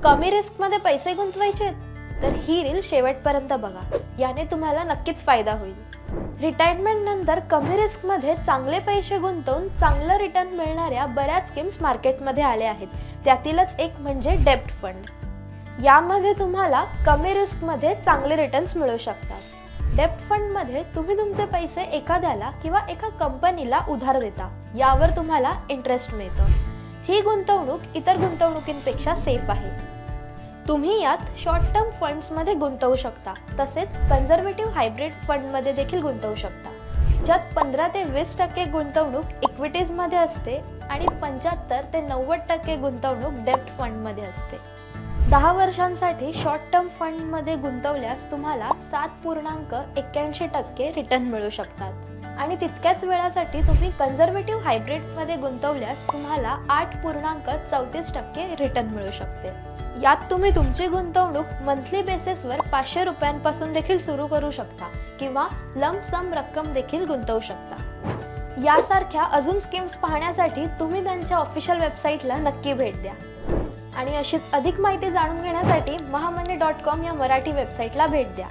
कमी रिस्क मध्ये पैसे गुंतवायचे तर ही रील शेवटपर्यंत बघा, याने तुम्हाला नक्कीच फायदा होईल। रिटायरमेंट नंतर कमी रिस्क मध्ये चांगले पैसे गुंतवून चांगलं रिटर्न मिळणाऱ्या बऱ्याच स्कीम्स मार्केटमध्ये आल्या आहेत। त्यातीलच एक म्हणजे डेब्ट फंड। यामध्ये तुम्हाला कमी रिस्क मध्ये चांगले रिटर्न्स मिळू शकतात। डेब्ट फंड मध्ये तुम्ही तुमचे पैसे एखाद्याला किंवा एका कंपनीला उधार देता, यावर तुम्हाला इंटरेस्ट मिळतो। ही गुंतवणूक इतर गुंतवणुकींपेक्षा सेफ आहे। तुम्ही यात शॉर्ट टर्म फंड्स मध्ये गुंतवू शकता, तसेच कन्झर्वेटिव्ह हायब्रिड फंड मध्ये देखील गुंतवू शकता, ज्यात 15 ते 20% गुंतवणूक इक्विटीज मध्ये असते आणि 75 ते 90% गुंतवणूक डेब्ट फंड मध्ये असते। 10 वर्षांसाठी शॉर्ट टर्म फंड मध्ये गुंतवल्यास तुम्हाला 7.81% रिटर्न मिळू शकतात आणि तितक्याच वेळासाठी तुम्ही कन्झर्वेटिव्ह हायब्रिड मध्ये गुंतवल्यास तुम्हाला 8.34% रिटर्न मिळू शकते। यात तुम्ही तुमची गुंतवणूक मंथली बेसिसवर 500 रुपयांपासून देखील सुरू करू शकता किंवा लंप सम रक्कम देखील गुंतवू शकता। यासारख्या अजून स्कीम्स पाहण्यासाठी तुम्ही त्यांच्या ऑफिशियल वेबसाईटला नक्की भेट द्या आणि अशीच अधिक माहिती जाणून घेण्यासाठी महामनी.com या मराठी वेबसाईटला भेट द्या।